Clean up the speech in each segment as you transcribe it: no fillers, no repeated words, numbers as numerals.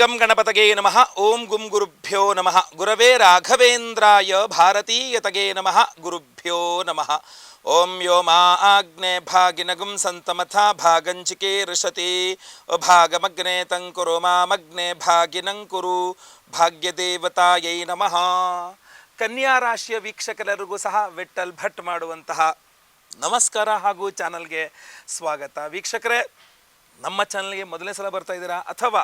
ಗಂ ಗಣಪತಗೆ ನಮಃ. ಓಂ ಗುಂ ಗುರುಭ್ಯೋ ನಮಃ. ಗುರವೇ ರಾಘವೇಂದ್ರಾಯ ಭಾರತೀಯತಗೆ ನಮಃ. ಗುರುಭ್ಯೋ ನಮಃ. ಓಂ ಯೋ ಮಾ ಆಗ್ನೇ ಭಾಗಿನಗುಂ ಸಂತಮಥ ಭಾಗಂಚಿಕೆ ಋಷತಿ ಭಾಗಮಗ್ನೆ ತಂಕುರು ಮಾಮಗ್ನೆ ಭಾಗಿನಂಕುರು ಭಾಗ್ಯದೇವತಾಯೈ ನಮಃ. ಕನ್ಯಾ ರಾಶಿಯ ವೀಕ್ಷಕರೆಲ್ಲರಿಗೂ ಸಹ ವಿಠ್ಠಲ್ ಭಟ್ ಮಾಡುವಂತಹ ನಮಸ್ಕಾರ ಹಾಗೂ ಚಾನಲ್ಗೆ ಸ್ವಾಗತ. ವೀಕ್ಷಕರೇ, ನಮ್ಮ ಚಾನಲ್ಗೆ ಮೊದಲನೇ ಸಲ ಬರ್ತಾ ಇದ್ದೀರಾ ಅಥವಾ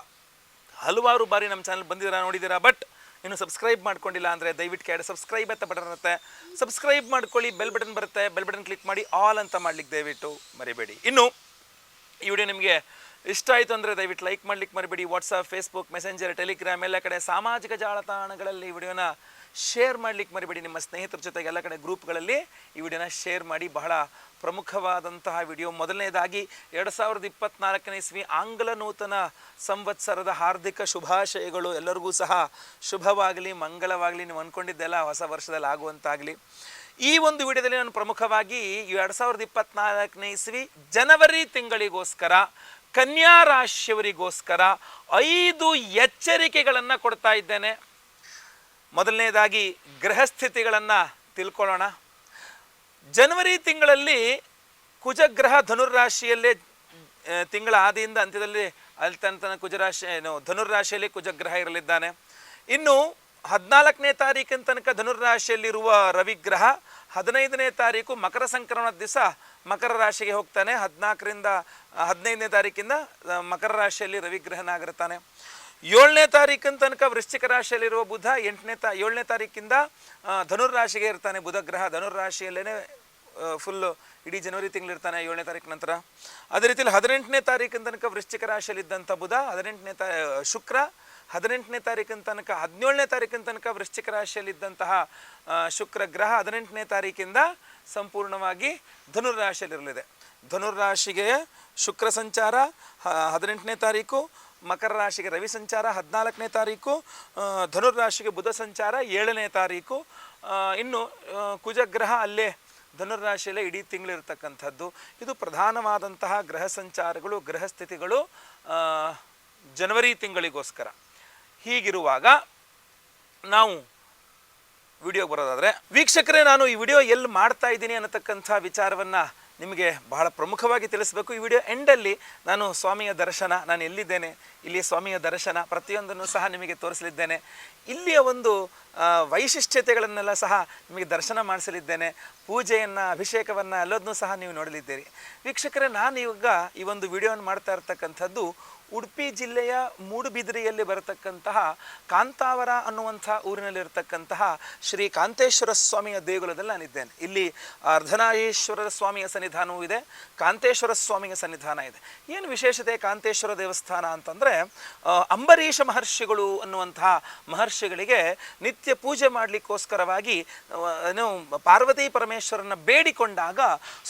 ಹಲವಾರು ಬಾರಿ ನಮ್ಮ ಚಾನಲ್ ಬಂದಿದ್ದೀರಾ, ನೋಡಿದ್ದೀರಾ, ಬಟ್ ಇನ್ನು ಸಬ್ಸ್ಕ್ರೈಬ್ ಮಾಡ್ಕೊಂಡಿಲ್ಲ ಅಂದರೆ ದಯವಿಟ್ಟು ಕೆಳಗಡೆ ಸಬ್ಸ್ಕ್ರೈಬ್ ಅಂತ ಬಟನ್ ಇರುತ್ತೆ, ಸಬ್ಸ್ಕ್ರೈಬ್ ಮಾಡ್ಕೊಳ್ಳಿ. ಬೆಲ್ ಬಟನ್ ಬರುತ್ತೆ, ಬೆಲ್ ಬಟನ್ ಕ್ಲಿಕ್ ಮಾಡಿ ಆಲ್ ಅಂತ ಮಾಡ್ಲಿಕ್ಕೆ ದಯವಿಟ್ಟು ಮರಿಬೇಡಿ. ಇನ್ನು ಈ ವಿಡಿಯೋ ನಿಮಗೆ ಇಷ್ಟ ಆಯಿತು ಅಂದರೆ ದಯವಿಟ್ಟು ಲೈಕ್ ಮಾಡ್ಲಿಕ್ಕೆ ಮರಿಬೇಡಿ. ವಾಟ್ಸಪ್, ಫೇಸ್ಬುಕ್, ಮೆಸೆಂಜರ್, ಟೆಲಿಗ್ರಾಮ್ ಎಲ್ಲ ಕಡೆ ಸಾಮಾಜಿಕ ಜಾಲತಾಣಗಳಲ್ಲಿ ಈ ವಿಡಿಯೋನ ಶೇರ್ ಮಾಡ್ಲಿಕ್ಕೆ ಮರಿಬೇಡಿ. ನಿಮ್ಮ ಸ್ನೇಹಿತರ ಜೊತೆಗೆ ಎಲ್ಲ ಕಡೆ ಗ್ರೂಪ್ಗಳಲ್ಲಿ ಈ ವಿಡಿಯೋನ ಶೇರ್ ಮಾಡಿ. ಬಹಳ ಪ್ರಮುಖವಾದಂತಹ ವಿಡಿಯೋ. ಮೊದಲನೇದಾಗಿ 2024ನೇ ಇಸ್ವಿ ಆಂಗ್ಲ ನೂತನ ಸಂವತ್ಸರದ ಹಾರ್ದಿಕ ಶುಭಾಶಯಗಳು. ಎಲ್ಲರಿಗೂ ಸಹ ಶುಭವಾಗಲಿ, ಮಂಗಳವಾಗಲಿ. ನೀವು ಅಂದ್ಕೊಂಡಿದ್ದೆಲ್ಲ ಹೊಸ ವರ್ಷದಲ್ಲಿ ಆಗುವಂತಾಗಲಿ. ಈ ಒಂದು ವಿಡಿಯೋದಲ್ಲಿ ನಾನು ಪ್ರಮುಖವಾಗಿ 2024ನೇ ಇಸ್ವಿ ಜನವರಿ ತಿಂಗಳಿಗೋಸ್ಕರ ಕನ್ಯಾ ರಾಶಿಯವರಿಗೋಸ್ಕರ 5 ಎಚ್ಚರಿಕೆಗಳನ್ನು ಕೊಡ್ತಾ ಇದ್ದೇನೆ. ಮೊದಲನೇದಾಗಿ ಗ್ರಹಸ್ಥಿತಿಗಳನ್ನು ತಿಳ್ಕೊಳ್ಳೋಣ. ಜನವರಿ ತಿಂಗಳಲ್ಲಿ ಕುಜಗ್ರಹ ಧನುರ್ರಾಶಿಯಲ್ಲೇ ತಿಂಗಳ ಆದಿಯಿಂದ ಅಂತ್ಯದಲ್ಲಿ ಅಲ್ಲಿ ತನಕ ಕುಜರಾಶಿ ಧನುರ್ರಾಶಿಯಲ್ಲಿ ಕುಜಗ್ರಹ ಇರಲಿದ್ದಾನೆ. ಇನ್ನು 14ನೇ ತಾರೀಕಿನ ತನಕ ಧನುರ್ರಾಶಿಯಲ್ಲಿರುವ ರವಿಗ್ರಹ 15ನೇ ತಾರೀಕು ಮಕರ ಸಂಕ್ರಮಣದ ದಿವಸ ಮಕರ ರಾಶಿಗೆ ಹೋಗ್ತಾನೆ. 14ರಿಂದ 15ನೇ ತಾರೀಕಿಂದ ಮಕರ ರಾಶಿಯಲ್ಲಿ ರವಿಗ್ರಹನಾಗಿರ್ತಾನೆ. 7ನೇ ತಾರೀಕಿನ ತನಕ ವೃಶ್ಚಿಕ ರಾಶಿಯಲ್ಲಿರುವ ಬುಧ 7ನೇ ತಾರೀಕಿಂದ ಧನುರ್ರಾಶಿಗೆ ಇರ್ತಾನೆ. ಬುಧ ಗ್ರಹ ಧನುರ್ರಾಶಿಯಲ್ಲೇ ಫುಲ್ಲು ಇಡೀ ಜನವರಿ ತಿಂಗಳಿರ್ತಾನೆ 7ನೇ ತಾರೀಕು ನಂತರ. ಅದೇ ರೀತಿಯಲ್ಲಿ 18ನೇ ತಾರೀಕಿನ ತನಕ ವೃಶ್ಚಿಕ ರಾಶಿಯಲ್ಲಿದ್ದಂಥ ಬುಧ ಶುಕ್ರ 18ನೇ ತಾರೀಕಿನ ತನಕ 17ನೇ ತಾರೀಕಿನ ತನಕ ವೃಶ್ಚಿಕ ರಾಶಿಯಲ್ಲಿದ್ದಂತಹ ಶುಕ್ರ ಗ್ರಹ 18ನೇ ತಾರೀಕಿಂದ ಸಂಪೂರ್ಣವಾಗಿ ಧನುರ್ರಾಶಿಯಲ್ಲಿರಲಿದೆ. ಧನುರ್ರಾಶಿಗೆ ಶುಕ್ರ ಸಂಚಾರ 18ನೇ ತಾರೀಕು, ಮಕರ ರಾಶಿಗೆ ರವಿ ಸಂಚಾರ 14ನೇ ತಾರೀಕು, ಧನುರ್ರಾಶಿಗೆ ಬುಧ ಸಂಚಾರ 7ನೇ ತಾರೀಕು. ಇನ್ನು ಕುಜಗ್ರಹ ಅಲ್ಲೇ ಧನುರ್ರಾಶಿಯಲ್ಲೇ ಇಡೀ ತಿಂಗಳಿರ್ತಕ್ಕಂಥದ್ದು. ಇದು ಪ್ರಧಾನವಾದಂತಹ ಗ್ರಹ ಸಂಚಾರಗಳು, ಗ್ರಹ ಸ್ಥಿತಿಗಳು ಜನವರಿ ತಿಂಗಳಿಗೋಸ್ಕರ. ಹೀಗಿರುವಾಗ ನಾವು ವಿಡಿಯೋ ಬರೋದಾದರೆ, ವೀಕ್ಷಕರೇ, ನಾನು ಈ ವಿಡಿಯೋ ಎಲ್ಲಿ ಮಾಡ್ತಾ ಇದ್ದೀನಿ ಅನ್ನತಕ್ಕಂಥ ವಿಚಾರವನ್ನು ನಿಮಗೆ ಬಹಳ ಪ್ರಮುಖವಾಗಿ ತಿಳಿಸಬೇಕು. ಈ ವಿಡಿಯೋ ಎಂಡಲ್ಲಿ ನಾನು ಸ್ವಾಮಿಯ ದರ್ಶನ, ನಾನು ಎಲ್ಲಿದ್ದೇನೆ, ಇಲ್ಲಿ ಸ್ವಾಮಿಯ ದರ್ಶನ ಪ್ರತಿಯೊಂದನ್ನು ಸಹ ನಿಮಗೆ ತೋರಿಸಲಿದ್ದೇನೆ. ಇಲ್ಲಿಯ ಒಂದು ವೈಶಿಷ್ಟ್ಯತೆಗಳನ್ನೆಲ್ಲ ಸಹ ನಿಮಗೆ ದರ್ಶನ ಮಾಡಿಸಲಿದ್ದೇನೆ. ಪೂಜೆಯನ್ನು, ಅಭಿಷೇಕವನ್ನು ಎಲ್ಲದನ್ನೂ ಸಹ ನೀವು ನೋಡಲಿದ್ದೀರಿ. ವೀಕ್ಷಕರೇ, ನಾನು ಇವಾಗ ಈ ಒಂದು ವಿಡಿಯೋವನ್ನು ಮಾಡ್ತಾ ಇರ್ತಕ್ಕಂಥದ್ದು ಉಡುಪಿ ಜಿಲ್ಲೆಯ ಮೂಡುಬಿದಿರೆಯಲ್ಲಿ ಬರತಕ್ಕಂತಹ ಕಾಂತಾವರ ಅನ್ನುವಂಥ ಊರಿನಲ್ಲಿರ್ತಕ್ಕಂತಹ ಶ್ರೀ ಕಾಂತೇಶ್ವರ ಸ್ವಾಮಿಯ ದೇಗುಲದಲ್ಲಿ ನಾನಿದ್ದೇನೆ. ಇಲ್ಲಿ ಅರ್ಧನಾರೀಶ್ವರ ಸ್ವಾಮಿಯ ಸನ್ನಿಧಾನವೂ ಇದೆ, ಕಾಂತೇಶ್ವರ ಸ್ವಾಮಿಯ ಸನ್ನಿಧಾನ ಇದೆ. ಏನು ವಿಶೇಷತೆ ಕಾಂತೇಶ್ವರ ದೇವಸ್ಥಾನ ಅಂತಂದರೆ, ಅಂಬರೀಷ ಮಹರ್ಷಿಗಳು ಅನ್ನುವಂತಹ ಮಹರ್ಷಿಗಳಿಗೆ ನಿತ್ಯ ಪೂಜೆ ಮಾಡಲಿಕ್ಕೋಸ್ಕರವಾಗಿ ಪಾರ್ವತಿ ಪರಮೇಶ್ವರನ ಬೇಡಿಕೊಂಡಾಗ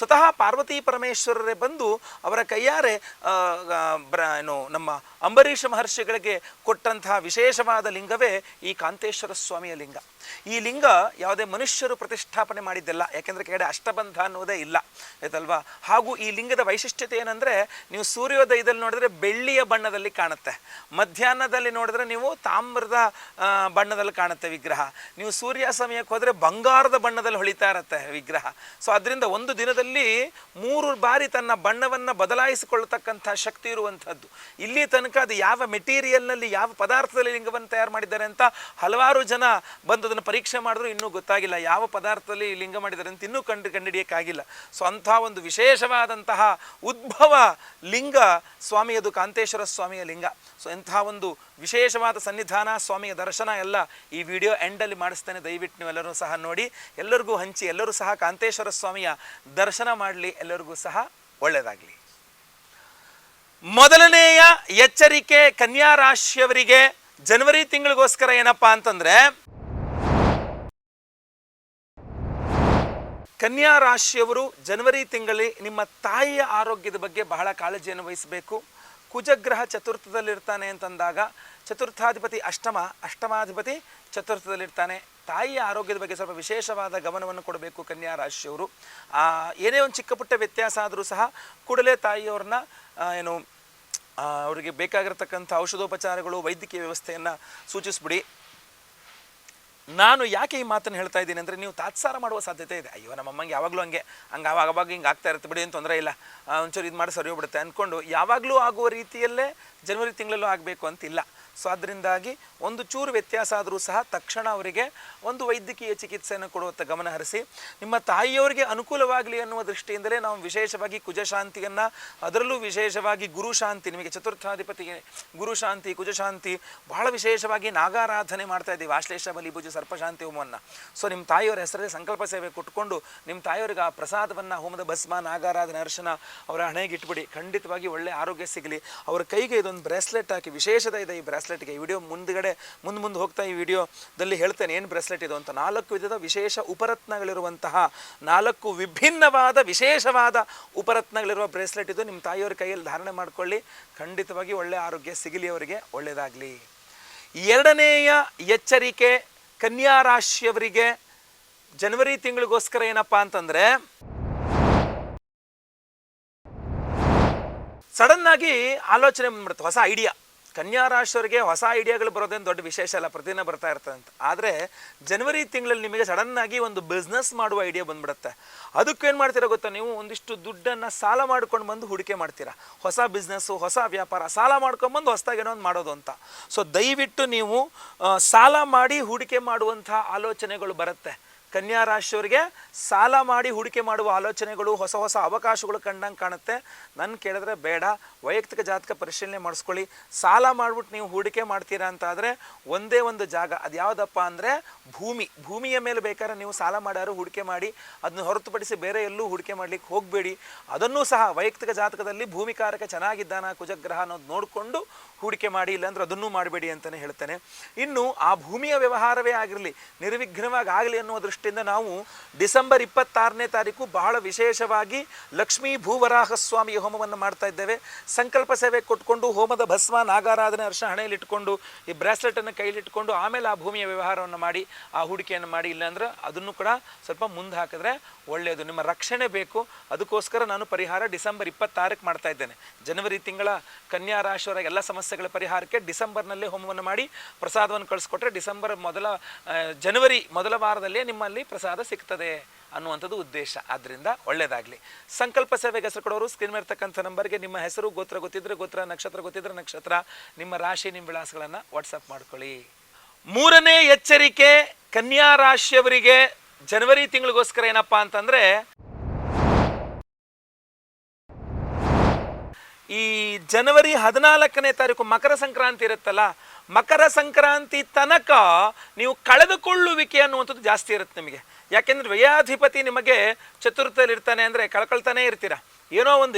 ಸ್ವತಃ ಪಾರ್ವತಿ ಪರಮೇಶ್ವರರೇ ಬಂದು ಅವರ ಕೈಯಾರೆ ನಮ್ಮ ಅಂಬರೀಷ ಮಹರ್ಷಿಗಳಿಗೆ ಕೊಟ್ಟಂತಹ ವಿಶೇಷವಾದ ಲಿಂಗವೇ ಈ ಕಾಂತೇಶ್ವರ ಸ್ವಾಮಿಯ ಲಿಂಗ. ಈ ಲಿಂಗ ಯಾವುದೇ ಮನುಷ್ಯರು ಪ್ರತಿಷ್ಠಾಪನೆ ಮಾಡಿದ್ದಲ್ಲ, ಯಾಕೆಂದರೆ ಕೆಳಗಡೆ ಅಷ್ಟಬಂಧ ಅನ್ನೋದೇ ಇಲ್ಲ, ಆಯ್ತಲ್ವಾ. ಹಾಗೂ ಈ ಲಿಂಗದ ವೈಶಿಷ್ಟ್ಯತೆ ಏನಂದರೆ, ನೀವು ಸೂರ್ಯೋದಯದಲ್ಲಿ ನೋಡಿದ್ರೆ ಬೆಳ್ಳಿಯ ಬಣ್ಣದಲ್ಲಿ ಕಾಣುತ್ತೆ, ಮಧ್ಯಾಹ್ನದಲ್ಲಿ ನೋಡಿದ್ರೆ ನೀವು ತಾಮ್ರದ ಬಣ್ಣದಲ್ಲಿ ಕಾಣುತ್ತೆ ವಿಗ್ರಹ, ನೀವು ಸೂರ್ಯಾಸ್ತಮಯಕ್ಕೆ ಹೋದರೆ ಬಂಗಾರದ ಬಣ್ಣದಲ್ಲಿ ಹೊಳಿತಾ ಇರುತ್ತೆ ವಿಗ್ರಹ. ಸೊ ಅದರಿಂದ ಒಂದು ದಿನದಲ್ಲಿ 3 ಬಾರಿ ತನ್ನ ಬಣ್ಣವನ್ನು ಬದಲಾಯಿಸಿಕೊಳ್ಳತಕ್ಕಂಥ ಶಕ್ತಿ ಇರುವಂಥದ್ದು. ಇಲ್ಲಿ ತನಕ ಅದು ಯಾವ ಮೆಟೀರಿಯಲ್ನಲ್ಲಿ, ಯಾವ ಪದಾರ್ಥದಲ್ಲಿ ಲಿಂಗವನ್ನು ತಯಾರು ಮಾಡಿದ್ದಾರೆ ಅಂತ ಹಲವಾರು ಜನ ಬಂದು ಅದನ್ನು ಪರೀಕ್ಷೆ ಮಾಡಿದ್ರು, ಇನ್ನೂ ಗೊತ್ತಾಗಿಲ್ಲ ಯಾವ ಪದಾರ್ಥದಲ್ಲಿ ಲಿಂಗ ಮಾಡಿದ್ದಾರೆ ಅಂತ ಇನ್ನೂ ಕಂಡುಹಿಡಿಯೋಕ್ಕಾಗಿಲ್ಲ. ಸೊ ಅಂಥ ಒಂದು ವಿಶೇಷವಾದಂತಹ ಉದ್ಭವ ಲಿಂಗ ಸ್ವಾಮಿಯದು ಕಾಂತೇಶ್ವರ ಸ್ವಾಮಿಯ ಲಿಂಗ. ಸೊ ಇಂಥ ಒಂದು ವಿಶೇಷವಾದ ಸನ್ನಿಧಾನ, ಸ್ವಾಮಿಯ ದರ್ಶನ ಎಲ್ಲ ಈ ವಿಡಿಯೋ ಎಂಡಲ್ಲಿ ಮಾಡಿಸ್ತೇನೆ. ದಯವಿಟ್ಟು ನೀವೆಲ್ಲರೂ ಸಹ ನೋಡಿ, ಎಲ್ಲರಿಗೂ ಹಂಚಿ, ಎಲ್ಲರೂ ಸಹ ಕಾಂತೇಶ್ವರ ಸ್ವಾಮಿಯ ದರ್ಶನ ಮಾಡಲಿ, ಎಲ್ಲರಿಗೂ ಸಹ ಒಳ್ಳೆಯದಾಗಲಿ. ಮೊದಲನೆಯ ಎಚ್ಚರಿಕೆ ಕನ್ಯಾ ರಾಶಿಯವರಿಗೆ ಜನವರಿ ತಿಂಗಳಿಗೋಸ್ಕರ ಏನಪ್ಪಾ ಅಂತಂದ್ರೆ, ಕನ್ಯಾ ರಾಶಿಯವರು ಜನವರಿ ತಿಂಗಳಲ್ಲಿ ನಿಮ್ಮ ತಾಯಿಯ ಆರೋಗ್ಯದ ಬಗ್ಗೆ ಬಹಳ ಕಾಳಜಿಯನ್ನು ವಹಿಸಬೇಕು. ಕುಜಗ್ರಹ ಚತುರ್ಥದಲ್ಲಿರ್ತಾನೆ ಅಂತಂದಾಗ ಚತುರ್ಥಾಧಿಪತಿ ಅಷ್ಟಮಾಧಿಪತಿ ಚತುರ್ಥದಲ್ಲಿರ್ತಾನೆ. ತಾಯಿಯ ಆರೋಗ್ಯದ ಬಗ್ಗೆ ಸ್ವಲ್ಪ ವಿಶೇಷವಾದ ಗಮನವನ್ನು ಕೊಡಬೇಕು ಕನ್ಯಾ ರಾಶಿಯವರು. ಏನೇ ಒಂದು ಚಿಕ್ಕ ಪುಟ್ಟ ವ್ಯತ್ಯಾಸ ಆದರೂ ಸಹ ಕೂಡಲೇ ತಾಯಿಯವ್ರನ್ನ ಅವರಿಗೆ ಬೇಕಾಗಿರತಕ್ಕಂಥ ಔಷಧೋಪಚಾರಗಳು ವೈದ್ಯಕೀಯ ವ್ಯವಸ್ಥೆಯನ್ನು ಸೂಚಿಸ್ಬಿಡಿ. ನಾನು ಯಾಕೆ ಈ ಮಾತನ್ನು ಹೇಳ್ತಾ ಇದ್ದೀನಿ ಅಂದರೆ, ನೀವು ತಾತ್ಸಾರ ಮಾಡುವ ಸಾಧ್ಯತೆ ಇದೆ. ಅಯ್ಯೋ ನಮ್ಮಮ್ಮಂಗೆ ಯಾವಾಗಲೂ ಹಂಗೆ ಆವಾಗ ಹಿಂಗೆ ಆಗ್ತಾ ಇರುತ್ತೆ ಬಿಡಿ, ಏನು ತೊಂದರೆ ಇಲ್ಲ, ಒಂಚೂರು ಇದು ಮಾಡಿ ಸರಿ ಹೋಗ್ಬಿಡುತ್ತೆ ಅಂದ್ಕೊಂಡು ಯಾವಾಗಲೂ ಆಗುವ ರೀತಿಯಲ್ಲೇ ಜನವರಿ ತಿಂಗಳಲ್ಲೂ ಆಗಬೇಕು ಅಂತಿಲ್ಲ. ಸೊ ಅದರಿಂದಾಗಿ ಒಂದು ಚೂರು ವ್ಯತ್ಯಾಸ ಆದರೂ ಸಹ ತಕ್ಷಣ ಅವರಿಗೆ ಒಂದು ವೈದ್ಯಕೀಯ ಚಿಕಿತ್ಸೆಯನ್ನು ಕೊಡುವಂಥ ಗಮನ ಹರಿಸಿ. ನಿಮ್ಮ ತಾಯಿಯವರಿಗೆ ಅನುಕೂಲವಾಗಲಿ ಅನ್ನುವ ದೃಷ್ಟಿಯಿಂದಲೇ ನಾವು ವಿಶೇಷವಾಗಿ ಕುಜಶಾಂತಿಯನ್ನು, ಅದರಲ್ಲೂ ವಿಶೇಷವಾಗಿ ಗುರುಶಾಂತಿ, ನಿಮಗೆ ಚತುರ್ಥಾಧಿಪತಿಗೆ ಗುರುಶಾಂತಿ ಕುಜಶಾಂತಿ ಬಹಳ ವಿಶೇಷವಾಗಿ ನಾಗಾರಾಧನೆ ಮಾಡ್ತಾ ಇದ್ದೀವಿ, ಆಶ್ಲೇಷ ಬಲಿ ಭುಜ ಸರ್ಪಶಾಂತಿ ಹೋಮವನ್ನು. ಸೊ ನಿಮ್ಮ ತಾಯಿಯವರ ಹೆಸರಲ್ಲಿ ಸಂಕಲ್ಪ ಸೇವೆ ಕೊಟ್ಕೊಂಡು ನಿಮ್ಮ ತಾಯಿಯವರಿಗೆ ಆ ಪ್ರಸಾದವನ್ನು, ಹೋಮದ ಭಸ್ಮ, ನಾಗಾರಾಧನೆ, ಅರ್ಶನ ಅವರ ಹಣೆಗೆ ಇಟ್ಬಿಡಿ. ಖಂಡಿತವಾಗಿ ಒಳ್ಳೆ ಆರೋಗ್ಯ ಸಿಗಲಿ. ಅವರ ಕೈಗೆ ಇದೊಂದು ಬ್ರೇಸ್ಲೆಟ್ ಹಾಕಿ, ವಿಶೇಷತೆ ಇದೆ ಈ ಬ್ರೇಸ್ಲೆಟ್ಗೆ. ಈ ವಿಡಿಯೋ ಮುಂದೆ ಹೋಗ್ತಾ ಈ ವಿಡಿಯೋದಲ್ಲಿ ಹೇಳ್ತೇನೆ ಏನು ಬ್ರೇಸ್ಲೆಟ್ ಇದು ಅಂತ. 4 ವಿಧದ ವಿಶೇಷ ಉಪರತ್ನಗಳಿರುವಂತಹ 4 ವಿಭಿನ್ನವಾದ ವಿಶೇಷವಾದ ಉಪರತ್ನಗಳಿರುವ ಬ್ರೇಸ್ಲೆಟ್ ಇದು. ನಿಮ್ಮ ತಾಯಿಯವರ ಕೈಯಲ್ಲಿ ಧಾರಣೆ ಮಾಡ್ಕೊಳ್ಳಿ, ಖಂಡಿತವಾಗಿ ಒಳ್ಳೆ ಆರೋಗ್ಯ ಸಿಗಲಿ, ಅವರಿಗೆ ಒಳ್ಳೆಯದಾಗಲಿ. 2ನೇಯ ಎಚ್ಚರಿಕೆ ಕನ್ಯಾ ರಾಶಿಯವರಿಗೆ ಜನವರಿ ತಿಂಗಳಿಗೋಸ್ಕರ ಏನಪ್ಪಾ ಅಂತಂದರೆ, ಸಡನ್ ಆಗಿ ಆಲೋಚನೆ ಬಂದ್ಬಿಡುತ್ತೆ, ಹೊಸ ಐಡಿಯಾ. ಕನ್ಯಾ ರಾಶಿಯವರಿಗೆ ಹೊಸ ಐಡಿಯಾಗಳು ಬರೋದೇನು ದೊಡ್ಡ ವಿಶೇಷ ಅಲ್ಲ, ಪ್ರತಿದಿನ ಬರ್ತಾ ಇರ್ತದೆ ಅಂತ. ಆದರೆ ಜನವರಿ ತಿಂಗಳಲ್ಲಿ ನಿಮಗೆ ಸಡನ್ನಾಗಿ ಒಂದು ಬಿಸ್ನೆಸ್ ಮಾಡುವ ಐಡಿಯಾ ಬಂದ್ಬಿಡುತ್ತೆ. ಅದಕ್ಕೇನು ಮಾಡ್ತೀರಾ ಗೊತ್ತಾ, ನೀವು ಒಂದಿಷ್ಟು ದುಡ್ಡನ್ನು ಸಾಲ ಮಾಡ್ಕೊಂಡು ಬಂದು ಹೂಡಿಕೆ ಮಾಡ್ತೀರಾ. ಹೊಸ ಬಿಸ್ನೆಸ್ಸು, ಹೊಸ ವ್ಯಾಪಾರ, ಸಾಲ ಮಾಡ್ಕೊಂಬಂದು ಹೊಸದಾಗಿ ಏನೋ ಒಂದು ಮಾಡೋದು ಅಂತ. ಸೊ ದಯವಿಟ್ಟು ನೀವು ಸಾಲ ಮಾಡಿ ಹೂಡಿಕೆ ಮಾಡುವಂಥ ಆಲೋಚನೆಗಳು ಬರುತ್ತೆ. ಕನ್ಯಾ ರಾಶಿಯವರಿಗೆ ಸಾಲ ಮಾಡಿ ಹೂಡಿಕೆ ಮಾಡುವ ಆಲೋಚನೆಗಳು, ಹೊಸ ಹೊಸ ಅವಕಾಶಗಳು ಕಂಡಂಗೆ ಕಾಣುತ್ತೆ. ನನ್ನ ಕೇಳಿದ್ರೆ ಬೇಡ, ವೈಯಕ್ತಿಕ ಜಾತಕ ಪರಿಶೀಲನೆ ಮಾಡಿಸ್ಕೊಳ್ಳಿ. ಸಾಲ ಮಾಡಿಬಿಟ್ಟು ನೀವು ಹೂಡಿಕೆ ಮಾಡ್ತೀರಾ ಅಂತಾದರೆ ಒಂದೇ ಒಂದು ಜಾಗ, ಅದು ಯಾವುದಪ್ಪ ಅಂದರೆ ಭೂಮಿಯ ಮೇಲೆ ಬೇಕಾದ್ರೆ ನೀವು ಸಾಲ ಮಾಡಾರು ಹೂಡಿಕೆ ಮಾಡಿ, ಅದನ್ನು ಹೊರತುಪಡಿಸಿ ಬೇರೆ ಎಲ್ಲೂ ಹೂಡಿಕೆ ಮಾಡಲಿಕ್ಕೆ ಹೋಗಬೇಡಿ. ಅದನ್ನೂ ಸಹ ವೈಯಕ್ತಿಕ ಜಾತಕದಲ್ಲಿ ಭೂಮಿಕಾರಕ ಚೆನ್ನಾಗಿದ್ದಾನ ಕುಜಗ್ರಹ ಅನ್ನೋದು ನೋಡಿಕೊಂಡು ಹೂಡಿಕೆ ಮಾಡಿ, ಇಲ್ಲಾಂದ್ರೆ ಅದನ್ನೂ ಮಾಡಬೇಡಿ ಅಂತಲೇ ಹೇಳ್ತೇನೆ. ಇನ್ನು ಆ ಭೂಮಿಯ ವ್ಯವಹಾರವೇ ಆಗಿರಲಿ, ನಿರ್ವಿಘ್ನವಾಗಿ ಆಗಲಿ ಅನ್ನುವ ದೃಷ್ಟಿಯಿಂದ ನಾವು ಡಿಸೆಂಬರ್ 26ನೇ ತಾರೀಕು ಬಹಳ ವಿಶೇಷವಾಗಿ ಲಕ್ಷ್ಮೀ ಭೂವರಾಹ ಸ್ವಾಮಿ ಹೋಮವನ್ನು ಮಾಡ್ತಾ ಇದ್ದೇವೆ. ಸಂಕಲ್ಪ ಸೇವೆ ಕೊಟ್ಕೊಂಡು ಹೋಮದ ಭಸ್ಮ, ನಾಗಾರಾಧನೆ, ಅರ್ಶ ಹಣೆಯಲ್ಲಿ ಇಟ್ಕೊಂಡು ಈ ಬ್ರಾಸ್ಲೆಟನ್ನು ಕೈಲಿಟ್ಕೊಂಡು ಆಮೇಲೆ ಆ ಭೂಮಿಯ ವ್ಯವಹಾರವನ್ನು ಮಾಡಿ ಆ ಹೂಡಿಕೆಯನ್ನು ಮಾಡಿ. ಇಲ್ಲಾಂದ್ರೆ ಅದನ್ನು ಕೂಡ ಸ್ವಲ್ಪ ಮುಂದೆ ಹಾಕಿದ್ರೆ ಒಳ್ಳೆಯದು. ನಿಮ್ಮ ರಕ್ಷಣೆ ಬೇಕು, ಅದಕ್ಕೋಸ್ಕರ ನಾನು ಪರಿಹಾರ ಡಿಸೆಂಬರ್ 26ಕ್ಕೆ ಮಾಡ್ತಾ ಇದ್ದೇನೆ. ಜನವರಿ ತಿಂಗಳ ಕನ್ಯಾ ರಾಶಿಯವರ ಎಲ್ಲ ಸಮಸ್ಯೆಗಳ ಪರಿಹಾರಕ್ಕೆ ಡಿಸೆಂಬರ್ನಲ್ಲೇ ಹೋಮವನ್ನು ಮಾಡಿ ಪ್ರಸಾದವನ್ನು ಕಳಿಸ್ಕೊಟ್ರೆ ಜನವರಿ ಮೊದಲ ವಾರದಲ್ಲೇ ನಿಮ್ಮಲ್ಲಿ ಪ್ರಸಾದ ಸಿಗ್ತದೆ ಅನ್ನುವಂಥದ್ದು ಉದ್ದೇಶ. ಆದ್ದರಿಂದ ಒಳ್ಳೆಯದಾಗಲಿ. ಸಂಕಲ್ಪ ಸೇವೆಗೆ ಹೆಸರು ಕೊಡೋರು ಸ್ಕ್ರೀನ್ ಮೇಲೆ ಇರ್ತಕ್ಕಂಥ ನಂಬರ್ಗೆ ನಿಮ್ಮ ಹೆಸರು, ಗೋತ್ರ ಗೊತ್ತಿದ್ರೆ ಗೋತ್ರ, ನಕ್ಷತ್ರ ಗೊತ್ತಿದ್ರೆ ನಕ್ಷತ್ರ, ನಿಮ್ಮ ರಾಶಿ, ನಿಮ್ಮ ವಿಳಾಸಗಳನ್ನು ವಾಟ್ಸಪ್ ಮಾಡ್ಕೊಳ್ಳಿ. 3ನೇ ಎಚ್ಚರಿಕೆ ಕನ್ಯಾ ರಾಶಿಯವರಿಗೆ ಜನವರಿ ತಿಂಗಳಿಗೋಸ್ಕರ ಏನಪ್ಪಾ ಅಂತಂದರೆ, ಈ ಜನವರಿ 14ನೇ ತಾರೀಕು ಮಕರ ಸಂಕ್ರಾಂತಿ ಇರುತ್ತಲ್ಲ, ಮಕರ ಸಂಕ್ರಾಂತಿ ತನಕ ನೀವು ಕಳೆದುಕೊಳ್ಳುವಿಕೆ ಅನ್ನುವಂಥದ್ದು ಜಾಸ್ತಿ ಇರುತ್ತೆ ನಿಮಗೆ. ಯಾಕೆಂದರೆ ವ್ಯಯಾಧಿಪತಿ ನಿಮಗೆ ಚತುರ್ಥದಲ್ಲಿ ಇರ್ತಾನೆ ಅಂದರೆ ಕಳ್ಕೊಳ್ತಾನೆ ಇರ್ತೀರ, ಏನೋ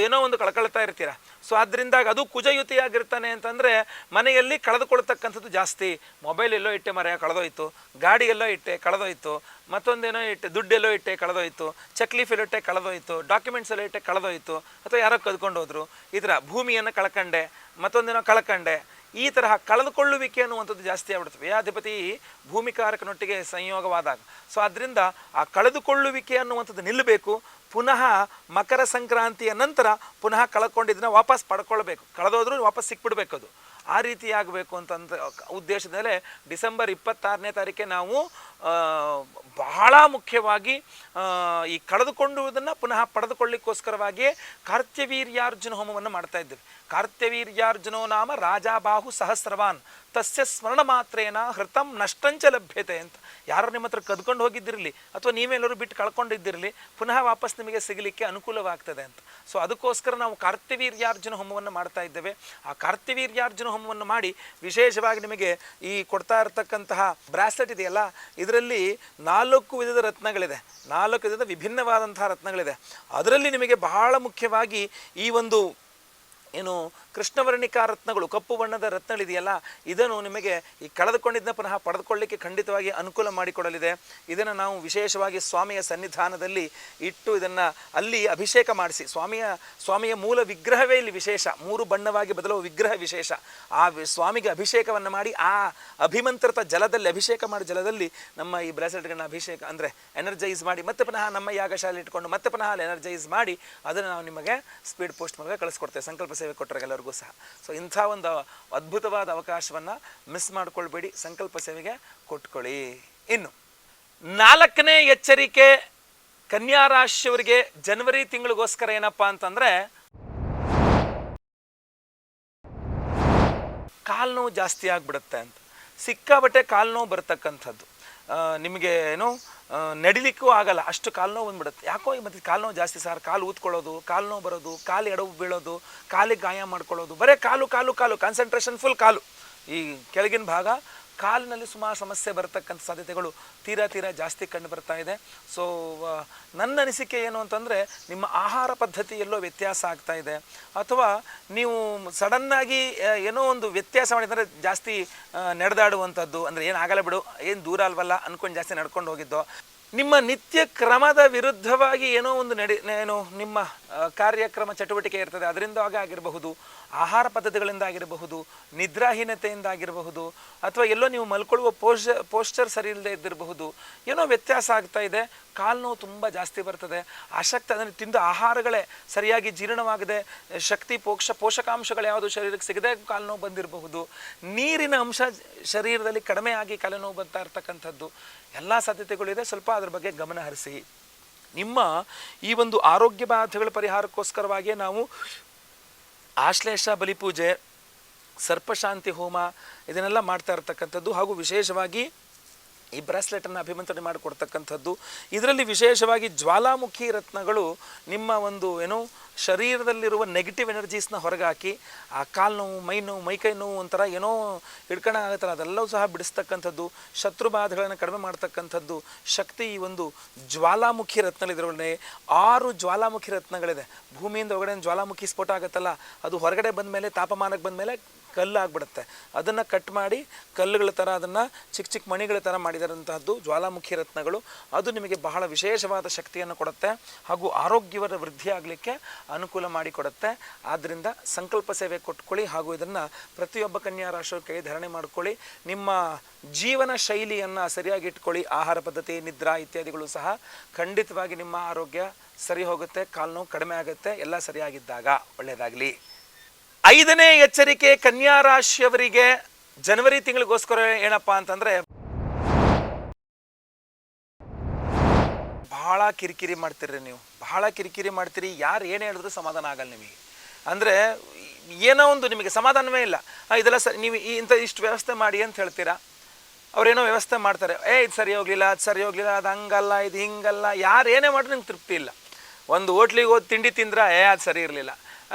ಒಂದು ಕಳ್ಕೊಳ್ತಾ ಇರ್ತೀರ. ಸೊ ಅದರಿಂದಾಗ ಅದು ಕುಜಯುತಿಯಾಗಿರ್ತಾನೆ ಅಂತಂದರೆ ಮನೆಯಲ್ಲಿ ಕಳೆದುಕೊಳ್ತಕ್ಕಂಥದ್ದು ಜಾಸ್ತಿ. ಮೊಬೈಲ್ ಎಲ್ಲೋ ಇಟ್ಟೆ ಮರ ಕಳೆದೋಯ್ತು, ಗಾಡಿ ಎಲ್ಲೋ ಇಟ್ಟೆ ಕಳೆದೋಯ್ತು, ಮತ್ತೊಂದೇನೋ ಇಟ್ಟೆ, ದುಡ್ಡೆಲ್ಲೋ ಇಟ್ಟೆ ಕಳೆದೋಯ್ತು, ಚೆಕ್ಲೀಫ್ ಎಲ್ಲೋ ಇಟ್ಟೆ ಕಳೆದೋಯ್ತು, ಡಾಕ್ಯುಮೆಂಟ್ಸ್ ಎಲ್ಲೋ ಇಟ್ಟೆ ಕಳೆದೋಯ್ತು, ಅಥವಾ ಯಾರೋ ಕದ್ಕೊಂಡು ಹೋದ್ರು, ಈ ಥರ ಭೂಮಿಯನ್ನು ಕಳ್ಕಂಡೆ, ಮತ್ತೊಂದೇನೋ ಕಳ್ಕಂಡೆ, ಈ ತರಹ ಕಳೆದುಕೊಳ್ಳುವಿಕೆ ಅನ್ನುವಂಥದ್ದು ಜಾಸ್ತಿ ಆಗ್ಬಿಡುತ್ತೆ ವ್ಯಯಾಧಿಪತಿ ಭೂಮಿಕಾರಕನೊಟ್ಟಿಗೆ ಸಂಯೋಗವಾದಾಗ. ಸೊ ಆದ್ದರಿಂದ ಆ ಕಳೆದುಕೊಳ್ಳುವಿಕೆ ಅನ್ನುವಂಥದ್ದು ನಿಲ್ಲಬೇಕು. ಪುನಃ ಮಕರ ಸಂಕ್ರಾಂತಿಯ ನಂತರ ಪುನಃ ಕಳ್ಕೊಂಡಿದ್ದನ್ನ ವಾಪಸ್ ಪಡ್ಕೊಳ್ಬೇಕು, ಕಳೆದೋದ್ರೂ ವಾಪಸ್ ಸಿಕ್ಬಿಡ್ಬೇಕು. ಅದು ಆ ರೀತಿ ಆಗಬೇಕು ಅಂತಂದ ಉದ್ದೇಶದಲ್ಲೇ ಡಿಸೆಂಬರ್ 26ನೇ ತಾರೀಕೆ ನಾವು ಬಹಳ ಮುಖ್ಯವಾಗಿ ಈ ಕಳೆದುಕೊಂಡುವುದನ್ನು ಪುನಃ ಪಡೆದುಕೊಳ್ಳಿಕ್ಕೋಸ್ಕರವಾಗಿಯೇ ಕಾರ್ತ್ಯವೀರ್ಯಾರ್ಜುನ ಹೋಮವನ್ನು ಮಾಡ್ತಾ ಇದ್ದೇವೆ. ಕಾರ್ತ್ಯವೀರ್ಯಾರ್ಜುನೋ ನಾಮ ರಾಜಾಬಾಹು ಸಹಸ್ರವಾನ್ ತಸ್ಯ ಸ್ಮರಣ ಮಾತ್ರೇನ ಹೃತಂ ನಷ್ಟಂಚ ಲಭ್ಯತೆ ಅಂತ. ಯಾರೋ ನಿಮ್ಮ ಹತ್ರ ಕದ್ಕೊಂಡು ಹೋಗಿದ್ದಿರಲಿ ಅಥವಾ ನೀವೆಲ್ಲರೂ ಬಿಟ್ಟು ಕಳ್ಕೊಂಡಿದ್ದಿರಲಿ, ಪುನಃ ವಾಪಸ್ ನಿಮಗೆ ಸಿಗಲಿಕ್ಕೆ ಅನುಕೂಲವಾಗ್ತದೆ ಅಂತ. ಸೊ ಅದಕ್ಕೋಸ್ಕರ ನಾವು ಕಾರ್ತ್ಯವೀರ್ಯಾರ್ಜುನ ಹೋಮವನ್ನು ಮಾಡ್ತಾ ಇದ್ದೇವೆ. ಆ ಕಾರ್ತ್ಯವೀರ್ಯಾರ್ಜುನ ಹೋಮವನ್ನು ಮಾಡಿ ವಿಶೇಷವಾಗಿ ನಿಮಗೆ ಈ ಕೊಡ್ತಾ ಇರತಕ್ಕಂತಹ ಬ್ರಾಸ್ಲೆಟ್ ಇದೆಯಲ್ಲ, ಇದರಲ್ಲಿ 4 ವಿಧದ ರತ್ನಗಳಿದೆ, 4 ವಿಧದ ವಿಭಿನ್ನವಾದಂತಹ ರತ್ನಗಳಿದೆ. ಅದರಲ್ಲಿ ನಿಮಗೆ ಬಹಳ ಮುಖ್ಯವಾಗಿ ಈ ಒಂದು ಏನು ಕೃಷ್ಣವರ್ಣಿಕಾ ರತ್ನಗಳು, ಕಪ್ಪು ಬಣ್ಣದ ರತ್ನಗಳಿದೆಯಲ್ಲ, ಇದನ್ನು ನಿಮಗೆ ಈ ಕಳೆದುಕೊಂಡಿದ್ದನ್ನ ಪುನಃ ಪಡೆದುಕೊಳ್ಳಲಿಕ್ಕೆ ಖಂಡಿತವಾಗಿ ಅನುಕೂಲ ಮಾಡಿಕೊಡಲಿದೆ. ಇದನ್ನು ನಾವು ವಿಶೇಷವಾಗಿ ಸ್ವಾಮಿಯ ಸನ್ನಿಧಾನದಲ್ಲಿ ಇಟ್ಟು ಇದನ್ನು ಅಲ್ಲಿ ಅಭಿಷೇಕ ಮಾಡಿಸಿ, ಸ್ವಾಮಿಯ ಮೂಲ ವಿಗ್ರಹವೇ ಇಲ್ಲಿ ವಿಶೇಷ, 3 ಬಣ್ಣವಾಗಿ ಬದಲುವ ವಿಗ್ರಹ ವಿಶೇಷ. ಆ ಸ್ವಾಮಿಗೆ ಅಭಿಷೇಕವನ್ನು ಮಾಡಿ ಆ ಅಭಿಮಂತ್ರಿತ ಜಲದಲ್ಲಿ, ಅಭಿಷೇಕ ಮಾಡಿ ಜಲದಲ್ಲಿ ನಮ್ಮ ಈ ಬ್ರಾಸ್ಲೆಟ್ಗಳನ್ನ ಅಭಿಷೇಕ ಅಂದರೆ ಎನರ್ಜೈಸ್ ಮಾಡಿ ಮತ್ತೆ ಪುನಃ ನಮ್ಮ ಯಾಗಶಾಲೆ ಇಟ್ಕೊಂಡು ಮತ್ತೆ ಪುನಃ ಅಲ್ಲಿ ಎನರ್ಜೈಸ್ ಮಾಡಿ ಅದನ್ನು ನಾವು ನಿಮಗೆ ಸ್ಪೀಡ್ ಪೋಸ್ಟ್ ಮೂಲಕ ಕಳಿಸ್ಕೊಡ್ತೇವೆ. ಸಂಕಲ್ಪ ಸೇವೆ ಕೊಟ್ಟರೆ ಎಲ್ಲರಿಗೂ ಸಹ. ಸೊ ಇಂಥ ಒಂದು ಅದ್ಭುತವಾದ ಅವಕಾಶವನ್ನು ಮಿಸ್ ಮಾಡ್ಕೊಳ್ಬೇಡಿ, ಸಂಕಲ್ಪ ಸೇವೆಗೆ ಕೊಟ್ಕೊಳ್ಳಿ. ಇನ್ನು 4ನೇ ಎಚ್ಚರಿಕೆ ಕನ್ಯಾ ರಾಶಿಯವರಿಗೆ ಜನವರಿ ತಿಂಗಳಿಗೋಸ್ಕರ ಏನಪ್ಪ ಅಂತಂದರೆ, ಕಾಲು ನೋವು ಜಾಸ್ತಿ ಆಗಿಬಿಡುತ್ತೆ ಅಂತ. ಸಿಕ್ಕಾಬಟ್ಟೆ ಕಾಲು ನೋವು ಬರ್ತಕ್ಕಂಥದ್ದು. ನಿಮಗೆ ಏನು ನಡಿಲಿಕ್ಕೂ ಆಗಲ್ಲ, ಅಷ್ಟು ಕಾಲು ನೋವು ಬಂದ್ಬಿಡುತ್ತೆ. ಯಾಕೋ ಮತ್ತು ಕಾಲು ನೋವು ಜಾಸ್ತಿ ಸರ್, ಕಾಲು ಊದ್ಕೊಳ್ಳೋದು, ಕಾಲು ನೋವು ಬರೋದು, ಕಾಲು ಎಡವು ಬೀಳೋದು, ಕಾಲಿಗೆ ಗಾಯ ಮಾಡ್ಕೊಳ್ಳೋದು, ಬರೀ ಕಾಲು ಕಾಲು ಕಾಲು ಕಾನ್ಸಂಟ್ರೇಷನ್ ಫುಲ್ ಕಾಲು. ಈ ಕೆಳಗಿನ ಭಾಗ ಕಾಲಿನಲ್ಲಿ ಸುಮಾರು ಸಮಸ್ಯೆ ಬರತಕ್ಕಂಥ ಸಾಧ್ಯತೆಗಳು ತೀರಾ ಜಾಸ್ತಿ ಕಂಡು ಬರ್ತಾ ಇದೆ. ಸೊ ನನ್ನ ಅನಿಸಿಕೆ ಏನು ಅಂತಂದರೆ, ನಿಮ್ಮ ಆಹಾರ ಪದ್ಧತಿಯಲ್ಲೋ ವ್ಯತ್ಯಾಸ ಆಗ್ತಾ ಇದೆ, ಅಥವಾ ನೀವು ಸಡನ್ನಾಗಿ ಏನೋ ಒಂದು ವ್ಯತ್ಯಾಸ ಮಾಡಿದರೆ ಜಾಸ್ತಿ ನಡೆದಾಡುವಂಥದ್ದು, ಅಂದರೆ ಏನು ಆಗಲ್ಲ ಬಿಡು, ಏನು ದೂರ ಅಲ್ವಲ್ಲ ಅಂದ್ಕೊಂಡು ಜಾಸ್ತಿ ನಡ್ಕೊಂಡು ಹೋಗಿದ್ದೋ, ನಿಮ್ಮ ನಿತ್ಯ ಕ್ರಮದ ವಿರುದ್ಧವಾಗಿ ಏನೋ ಒಂದು ಏನು ನಿಮ್ಮ ಕಾರ್ಯಕ್ರಮ ಚಟುವಟಿಕೆ ಇರ್ತದೆ, ಅದರಿಂದ ಆಗಿರಬಹುದು, ಆಹಾರ ಪದ್ಧತಿಗಳಿಂದ ಆಗಿರಬಹುದು, ನಿದ್ರಾಹೀನತೆಯಿಂದ ಆಗಿರಬಹುದು, ಅಥವಾ ಎಲ್ಲೋ ನೀವು ಮಲ್ಕೊಳ್ಳುವ ಪೋಸ್ಚರ್ ಸರಿ ಇಲ್ಲದೆ ಇದ್ದಿರಬಹುದು, ಏನೋ ವ್ಯತ್ಯಾಸ ಆಗ್ತಾ ಇದೆ. ಕಾಲು ನೋವು ತುಂಬ ಜಾಸ್ತಿ ಬರ್ತದೆ. ಆಸಕ್ತಿ ಅದನ್ನು ತಿಂದ ಆಹಾರಗಳೇ ಸರಿಯಾಗಿ ಜೀರ್ಣವಾಗದೆ, ಶಕ್ತಿ ಪೋಷಕಾಂಶಗಳು ಯಾವುದು ಶರೀರಕ್ಕೆ ಸಿಗದೆ ಕಾಲು ನೋವು ಬಂದಿರಬಹುದು. ನೀರಿನ ಅಂಶ ಶರೀರದಲ್ಲಿ ಕಡಿಮೆ ಆಗಿ ಕಾಲು ನೋವು ಬರ್ತಾ ಇರ್ತಕ್ಕಂಥದ್ದು ಎಲ್ಲ ಸಾಧ್ಯತೆಗಳಿದೆ. ಸ್ವಲ್ಪ ಅದ್ರ ಬಗ್ಗೆ ಗಮನ ಹರಿಸಿ. ನಿಮ್ಮ ಈ ಒಂದು ಆರೋಗ್ಯ ಬಾಧೆಗಳ ಪರಿಹಾರಕ್ಕೋಸ್ಕರವಾಗಿಯೇ ನಾವು ಆಶ್ಲೇಷ ಬಲಿಪೂಜೆ, ಸರ್ಪಶಾಂತಿ ಹೋಮ ಇದನ್ನೆಲ್ಲ ಮಾಡ್ತಾ ಇರ್ತಕ್ಕಂಥದ್ದು, ಹಾಗೂ ವಿಶೇಷವಾಗಿ ಈ ಬ್ರಾಸ್ಲೆಟನ್ನು ಅಭಿಮಂತ್ರಣೆ ಮಾಡಿಕೊಡ್ತಕ್ಕಂಥದ್ದು. ಇದರಲ್ಲಿ ವಿಶೇಷವಾಗಿ ಜ್ವಾಲಾಮುಖಿ ರತ್ನಗಳು ನಿಮ್ಮ ಒಂದು ಏನು ಶರೀರದಲ್ಲಿರುವ ನೆಗೆಟಿವ್ ಎನರ್ಜೀಸ್ನ ಹೊರಗಾಕಿ, ಆ ಕಾಲು ನೋವು, ಮೈಕೈ ನೋವು ಒಂಥರ ಏನೋ ಹಿಡ್ಕಣ ಆಗುತ್ತಲ್ಲ, ಅದೆಲ್ಲವೂ ಸಹ ಬಿಡಿಸ್ತಕ್ಕಂಥದ್ದು, ಶತ್ರು ಬಾಧೆಗಳನ್ನು ಕಡಿಮೆ ಮಾಡ್ತಕ್ಕಂಥದ್ದು ಶಕ್ತಿ ಈ ಒಂದು ಜ್ವಾಲಾಮುಖಿ ರತ್ನಗಳು. ಇದರೊಳಗೆ 6 ಜ್ವಾಲಾಮುಖಿ ರತ್ನಗಳಿದೆ. ಭೂಮಿಯಿಂದ ಹೊರಗಡೆ ಜ್ವಾಲಾಮುಖಿ ಸ್ಫೋಟ ಆಗುತ್ತಲ್ಲ, ಅದು ಹೊರಗಡೆ ಬಂದ ಮೇಲೆ, ತಾಪಮಾನಕ್ಕೆ ಬಂದ ಮೇಲೆ ಕಲ್ಲು ಆಗಿಬಿಡುತ್ತೆ. ಅದನ್ನು ಕಟ್ ಮಾಡಿ ಕಲ್ಲುಗಳ ಥರ, ಅದನ್ನು ಚಿಕ್ಕ ಚಿಕ್ಕ ಮಣಿಗಳ ಥರ ಮಾಡಿದಂತಹದ್ದು ಜ್ವಾಲಾಮುಖಿ ರತ್ನಗಳು. ಅದು ನಿಮಗೆ ಬಹಳ ವಿಶೇಷವಾದ ಶಕ್ತಿಯನ್ನು ಕೊಡುತ್ತೆ, ಹಾಗೂ ಆರೋಗ್ಯವರ ವೃದ್ಧಿ ಆಗಲಿಕ್ಕೆ ಅನುಕೂಲ ಮಾಡಿಕೊಡುತ್ತೆ. ಆದ್ದರಿಂದ ಸಂಕಲ್ಪ ಸೇವೆ ಕೊಟ್ಕೊಳ್ಳಿ, ಹಾಗೂ ಇದನ್ನು ಪ್ರತಿಯೊಬ್ಬ ಕನ್ಯಾ ರಾಶಿಯವರು ಕೈ ಧಾರಣೆ ಮಾಡ್ಕೊಳ್ಳಿ. ನಿಮ್ಮ ಜೀವನ ಶೈಲಿಯನ್ನು ಸರಿಯಾಗಿ ಇಟ್ಕೊಳ್ಳಿ. ಆಹಾರ ಪದ್ಧತಿ, ನಿದ್ರಾ ಇತ್ಯಾದಿಗಳು ಸಹ ಖಂಡಿತವಾಗಿ ನಿಮ್ಮ ಆರೋಗ್ಯ ಸರಿ ಹೋಗುತ್ತೆ, ಕಾಲು ನೋವು ಕಡಿಮೆ ಆಗುತ್ತೆ. ಎಲ್ಲ ಸರಿಯಾಗಿದ್ದಾಗ ಒಳ್ಳೆಯದಾಗಲಿ. 5ನೇ ಎಚ್ಚರಿಕೆ ಕನ್ಯಾ ರಾಶಿಯವರಿಗೆ ಜನವರಿ ತಿಂಗಳಿಗೋಸ್ಕರ ಏನಪ್ಪಾ ಅಂತಂದ್ರೆ, ಬಹಳ ಕಿರಿಕಿರಿ ಮಾಡ್ತೀರಿ ನೀವು, ಬಹಳ ಕಿರಿಕಿರಿ ಮಾಡ್ತೀರಿ. ಯಾರು ಏನು ಹೇಳಿದ್ರು ಸಮಾಧಾನ ಆಗಲ್ಲ ನಿಮಗೆ. ಅಂದರೆ ಏನೋ ಒಂದು ನಿಮಗೆ ಸಮಾಧಾನವೇ ಇಲ್ಲ. ಇದೆಲ್ಲ ನೀವು ಇಷ್ಟು ವ್ಯವಸ್ಥೆ ಮಾಡಿ ಅಂತ ಹೇಳ್ತೀರಾ, ಅವ್ರೇನೋ ವ್ಯವಸ್ಥೆ ಮಾಡ್ತಾರೆ, ಇದು ಸರಿ ಹೋಗ್ಲಿಲ್ಲ, ಅದು ಸರಿ ಹೋಗ್ಲಿಲ್ಲ, ಅದು ಹಂಗಲ್ಲ, ಇದು ಹಿಂಗಲ್ಲ. ಯಾರು ಏನೇ ಮಾಡಿದ್ರು ನಿಮ್ಗೆ ತೃಪ್ತಿ ಇಲ್ಲ. ಒಂದು ಹೋಟ್ಲಿಗೆ ಹೋಗಿ ತಿಂಡಿ ತಿಂದ್ರೆ ಅದು ಸರಿ ಇರಲಿಲ್ಲ,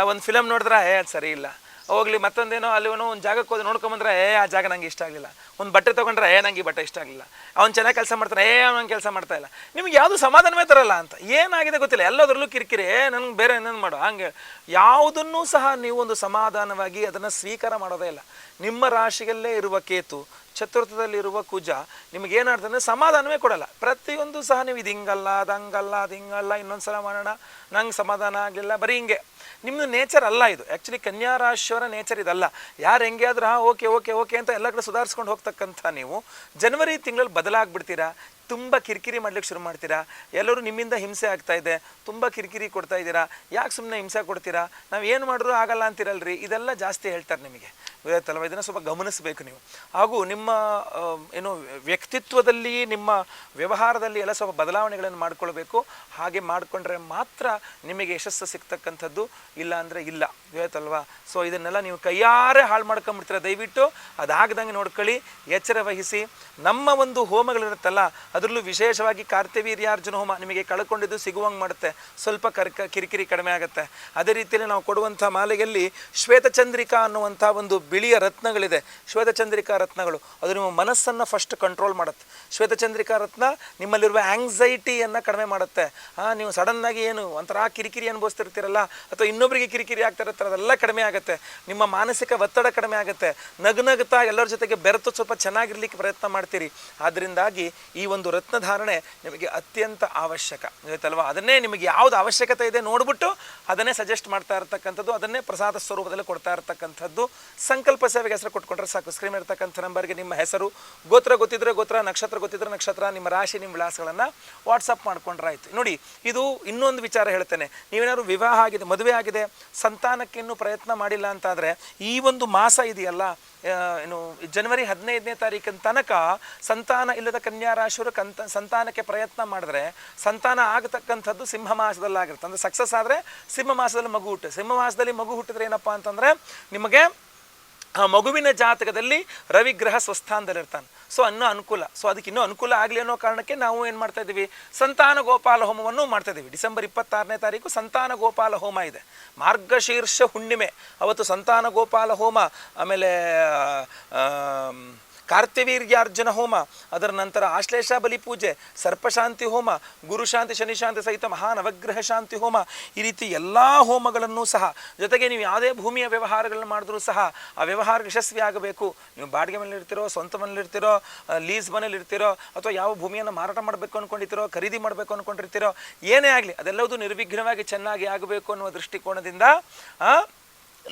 ಒಂದು ಫಿಲಮ್ ನೋಡಿದ್ರೆ ಅದು ಸರಿ ಇಲ್ಲ, ಹೋಗ್ಲಿ ಮತ್ತೊಂದೇನೋ ಅಲ್ಲಿವನೋ ಒಂದು ಜಾಗಕ್ಕೆ ಹೋಗಿ ನೋಡ್ಕೊಂಬಂದ್ರೆ ಆ ಜಾಗ ನಂಗೆ ಇಷ್ಟ ಆಗಲಿಲ್ಲ, ಒಂದು ಬಟ್ಟೆ ತೊಗೊಂಡ್ರೆ ನಂಗೆ ಈ ಬಟ್ಟೆ ಇಷ್ಟ ಆಗಲಿಲ್ಲ, ಅವ್ನು ಚೆನ್ನಾಗಿ ಕೆಲಸ ಮಾಡ್ತಾನೆ, ಅವ್ನು ಕೆಲಸ ಮಾಡ್ತಾ ಇಲ್ಲ. ನಿಮ್ಗೆ ಯಾವುದು ಸಮಾಧಾನವೇ ತರಲ್ಲ ಅಂತ. ಏನಾಗಿದೆ ಗೊತ್ತಿಲ್ಲ, ಎಲ್ಲದರಲ್ಲೂ ಕಿರಿಕಿರಿ, ನನಗೆ ಬೇರೆ ಇನ್ನೊಂದು ಮಾಡು ಹಂಗೆ. ಯಾವುದನ್ನೂ ಸಹ ನೀವು ಒಂದು ಸಮಾಧಾನವಾಗಿ ಅದನ್ನು ಸ್ವೀಕಾರ ಮಾಡೋದೇ ಇಲ್ಲ. ನಿಮ್ಮ ರಾಶಿಯಲ್ಲೇ ಇರುವ ಕೇತು, ಚತುರ್ಥದಲ್ಲಿರುವ ಕುಜ ನಿಮಗೇನಾಡ್ತಂದರೆ ಸಮಾಧಾನವೇ ಕೊಡಲ್ಲ. ಪ್ರತಿಯೊಂದು ಸಹ ನೀವು ಇದು ಹಿಂಗಲ್ಲ, ಅದು ಹಂಗಲ್ಲ, ಅದು ಹಿಂಗಲ್ಲ, ಇನ್ನೊಂದು ಸಲ ಮಾಡೋಣ, ನಂಗೆ ಸಮಾಧಾನ ಆಗಲಿಲ್ಲ, ಬರೀ ಹಿಂಗೆ. ನಿಮ್ಮದು ನೇಚರ್ ಅಲ್ಲ ಇದು. ಆ್ಯಕ್ಚುಲಿ ಕನ್ಯಾ ರಾಶಿಯವರ ನೇಚರ್ ಇದಲ್ಲ. ಯಾರು ಹೆಂಗೆ ಆದ್ರೂ ಓಕೆ ಓಕೆ ಓಕೆ ಅಂತ ಎಲ್ಲ ಕಡೆ ಸುಧಾರಿಸ್ಕೊಂಡು ಹೋಗ್ತಕ್ಕಂಥ ನೀವು ಜನವರಿ ತಿಂಗಳಲ್ಲಿ ಬದಲಾಗ್ಬಿಡ್ತೀರಾ. ತುಂಬ ಕಿರಿಕಿರಿ ಮಾಡ್ಲಿಕ್ಕೆ ಶುರು ಮಾಡ್ತೀರಾ. ಎಲ್ಲರೂ ನಿಮ್ಮಿಂದ ಹಿಂಸೆ ಆಗ್ತಾ ಇದೆ, ತುಂಬ ಕಿರಿಕಿರಿ ಕೊಡ್ತಾ ಇದ್ದೀರಾ, ಯಾಕೆ ಸುಮ್ಮನೆ ಹಿಂಸೆ ಕೊಡ್ತೀರಾ, ನಾವು ಏನು ಮಾಡಿದ್ರು ಆಗಲ್ಲ ಅಂತಿರಲ್ರಿ, ಇದೆಲ್ಲ ಜಾಸ್ತಿ ಹೇಳ್ತಾರೆ ನಿಮಗೆ, ಗೊತ್ತಾಯ್ತಲ್ವ? ಇದನ್ನು ಸ್ವಲ್ಪ ಗಮನಿಸಬೇಕು ನೀವು. ಹಾಗೂ ನಿಮ್ಮ ಏನು ವ್ಯಕ್ತಿತ್ವದಲ್ಲಿ, ನಿಮ್ಮ ವ್ಯವಹಾರದಲ್ಲಿ ಎಲ್ಲ ಸ್ವಲ್ಪ ಬದಲಾವಣೆಗಳನ್ನು ಮಾಡ್ಕೊಳ್ಬೇಕು. ಹಾಗೆ ಮಾಡಿಕೊಂಡ್ರೆ ಮಾತ್ರ ನಿಮಗೆ ಯಶಸ್ಸು ಸಿಗ್ತಕ್ಕಂಥದ್ದು, ಇಲ್ಲ ಅಂದರೆ ಇಲ್ಲ, ಗೊತ್ತಾಯ್ತಲ್ವ? ಸೊ ಇದನ್ನೆಲ್ಲ ನೀವು ಕೈಯಾರೆ ಹಾಳು ಮಾಡ್ಕೊಂಬಿಡ್ತೀರ. ದಯವಿಟ್ಟು ಅದಾಗದಂಗೆ ನೋಡ್ಕೊಳ್ಳಿ, ಎಚ್ಚರ ವಹಿಸಿ. ನಮ್ಮ ಒಂದು ಹೋಮಗಳಿರುತ್ತಲ್ಲ, ಅದರಲ್ಲೂ ವಿಶೇಷವಾಗಿ ಕಾರ್ತಿವೀರ್ಯಾರ್ಜುನ ಹೋಮ ನಿಮಗೆ ಕಳ್ಕೊಂಡಿದ್ದು ಸಿಗುವಂಗೆ ಮಾಡುತ್ತೆ, ಸ್ವಲ್ಪ ಕಿರಿಕಿರಿ ಕಡಿಮೆ ಆಗುತ್ತೆ. ಅದೇ ರೀತಿಯಲ್ಲಿ ನಾವು ಕೊಡುವಂಥ ಮಾಲೆಯಲ್ಲಿ ಶ್ವೇತಚಂದ್ರಿಕಾ ಅನ್ನುವಂಥ ಒಂದು ಬಿಳಿಯ ರತ್ನಗಳಿದೆ. ಶ್ವೇತಚಂದ್ರಿಕಾ ರತ್ನಗಳು ಅದು ನಿಮ್ಮ ಮನಸ್ಸನ್ನು ಫಸ್ಟ್ ಕಂಟ್ರೋಲ್ ಮಾಡುತ್ತೆ. ಶ್ವೇತಚಂದ್ರಿಕಾ ರತ್ನ ನಿಮ್ಮಲ್ಲಿರುವ ಆಂಗ್ಸೈಟಿಯನ್ನು ಕಡಿಮೆ ಮಾಡುತ್ತೆ. ನೀವು ಸಡನ್ನಾಗಿ ಏನು ಒಂಥರ ಕಿರಿಕಿರಿ ಅನುಭವಿಸ್ತಿರ್ತೀರಲ್ಲ, ಅಥವಾ ಇನ್ನೊಬ್ಬರಿಗೆ ಕಿರಿಕಿರಿ ಆಗ್ತಾ ಇರ್ತಾರೆ, ಅದೆಲ್ಲ ಕಡಿಮೆ ಆಗುತ್ತೆ. ನಿಮ್ಮ ಮಾನಸಿಕ ಒತ್ತಡ ಕಡಿಮೆ ಆಗುತ್ತೆ. ನಗುನಗುತ್ತಾ ಎಲ್ಲರ ಜೊತೆಗೆ ಬೆರೆತು ಸ್ವಲ್ಪ ಚೆನ್ನಾಗಿರ್ಲಿಕ್ಕೆ ಪ್ರಯತ್ನ ಮಾಡ್ತೀರಿ. ಆದ್ದರಿಂದಾಗಿ ಈ ಒಂದು ರತ್ನಧಾರಣೆ ನಿಮಗೆ ಅತ್ಯಂತ ಅವಶ್ಯಕ, ಗೊತ್ತಲ್ವಾ? ಅದನ್ನೇ ನಿಮಗೆ ಯಾವುದು ಅವಶ್ಯಕತೆ ಇದೆ ನೋಡ್ಬಿಟ್ಟು ಅದನ್ನೇ ಸಜೆಸ್ಟ್ ಮಾಡ್ತಾ ಇರ್ತಕ್ಕಂಥದ್ದು, ಅದನ್ನೇ ಪ್ರಸಾದ ಸ್ವರೂಪದಲ್ಲಿ ಕೊಡ್ತಾ ಇರ್ತಕ್ಕಂಥದ್ದು. ಸಂಕಲ್ಪ ಸೇವೆಗೆ ಹೆಸರು ಕೊಟ್ಕೊಂಡ್ರೆ ಸಾಕು. ಸ್ಕ್ರೀನ್ ಇರ್ತಕ್ಕಂಥ ನಂಬರ್ಗೆ ನಿಮ್ಮ ಹೆಸರು, ಗೋತ್ರ ಗೊತ್ತಿದ್ರೆ ಗೋತ್ರ, ನಕ್ಷತ್ರ ಗೊತ್ತಿದ್ರೆ ನಕ್ಷತ್ರ, ನಿಮ್ಮ ರಾಶಿ, ನಿಮ್ಮ ವಿಳಾಸಗಳನ್ನು ವಾಟ್ಸಪ್ ಮಾಡ್ಕೊಂಡ್ರೆ ಆಯ್ತು. ನೋಡಿ, ಇದು ಇನ್ನೊಂದು ವಿಚಾರ ಹೇಳ್ತೇನೆ. ನೀವೇನಾದ್ರು ವಿವಾಹ ಆಗಿದೆ, ಮದುವೆ ಆಗಿದೆ, ಸಂತಾನಕ್ಕೆ ಇನ್ನೂ ಪ್ರಯತ್ನ ಮಾಡಿಲ್ಲ ಅಂತಾದರೆ ಈ ಒಂದು ಮಾಸ ಇದೆಯಲ್ಲ, ಏನು ಜನವರಿ 15ನೇ ತಾರೀಕಿನ ತನಕ ಸಂತಾನ ಇಲ್ಲದ ಕನ್ಯಾ ರಾಶಿಯವರು ಸಂತಾನಕ್ಕೆ ಪ್ರಯತ್ನ ಮಾಡಿದ್ರೆ ಸಂತಾನ ಆಗತಕ್ಕಂಥದ್ದು ಸಿಂಹ ಮಾಸದಲ್ಲಾಗಿರುತ್ತೆ. ಅಂದರೆ ಸಕ್ಸಸ್ ಆದರೆ ಸಿಂಹ ಮಾಸದಲ್ಲಿ ಮಗು ಹುಟ್ಟೆ. ಸಿಂಹ ಮಾಸದಲ್ಲಿ ಮಗು ಹುಟ್ಟಿದ್ರೆ ಏನಪ್ಪ ಅಂತಂದರೆ ನಿಮಗೆ ಆ ಮಗುವಿನ ಜಾತಕದಲ್ಲಿ ರವಿಗ್ರಹ ಸ್ವಸ್ಥಾನದಲ್ಲಿರ್ತಾನೆ. ಸೊ ಅನ್ನೋ ಅನುಕೂಲ. ಸೊ ಅದಕ್ಕೆ ಇನ್ನೂ ಅನುಕೂಲ ಆಗಲಿ ಅನ್ನೋ ಕಾರಣಕ್ಕೆ ನಾವು ಏನು ಮಾಡ್ತಾ ಇದ್ದೀವಿ, ಸಂತಾನ ಗೋಪಾಲ ಹೋಮವನ್ನು ಮಾಡ್ತಾ ಇದ್ದೀವಿ. ಡಿಸೆಂಬರ್ 26ನೇ ತಾರೀಕು ಸಂತಾನ ಗೋಪಾಲ ಹೋಮ ಇದೆ. ಮಾರ್ಗಶೀರ್ಷ ಹುಣ್ಣಿಮೆ ಅವತ್ತು ಸಂತಾನ ಗೋಪಾಲ ಹೋಮ, ಆಮೇಲೆ ಕಾರ್ತ್ಯವೀರ್ಯಾರ್ಜುನ ಹೋಮ, ಅದರ ನಂತರ ಆಶ್ಲೇಷ ಬಲಿ ಪೂಜೆ, ಸರ್ಪಶಾಂತಿ ಹೋಮ, ಗುರುಶಾಂತಿ ಶನಿಶಾಂತಿ ಸಹಿತ ಮಹಾನವಗ್ರಹ ಶಾಂತಿ ಹೋಮ, ಈ ರೀತಿ ಎಲ್ಲ ಹೋಮಗಳನ್ನು ಸಹ, ಜೊತೆಗೆ ನೀವು ಯಾವುದೇ ಭೂಮಿಯ ವ್ಯವಹಾರಗಳನ್ನು ಮಾಡಿದ್ರೂ ಸಹ ಆ ವ್ಯವಹಾರ ಯಶಸ್ವಿ ಆಗಬೇಕು. ನೀವು ಬಾಡಿಗೆ ಮನೇಲಿರ್ತಿರೋ, ಸ್ವಂತ ಮನೇಲಿರ್ತಿರೋ, ಲೀಸ್ ಮನೇಲಿರ್ತಿರೋ, ಅಥವಾ ಯಾವ ಭೂಮಿಯನ್ನು ಮಾರಾಟ ಮಾಡಬೇಕು ಅಂದ್ಕೊಂಡಿರ್ತಿರೋ, ಖರೀದಿ ಮಾಡಬೇಕು ಅಂದ್ಕೊಂಡಿರ್ತಿರೋ, ಏನೇ ಆಗಲಿ ಅದೆಲ್ಲವೂ ನಿರ್ವಿಘ್ನವಾಗಿ ಚೆನ್ನಾಗಿ ಆಗಬೇಕು ಅನ್ನುವ ದೃಷ್ಟಿಕೋನದಿಂದ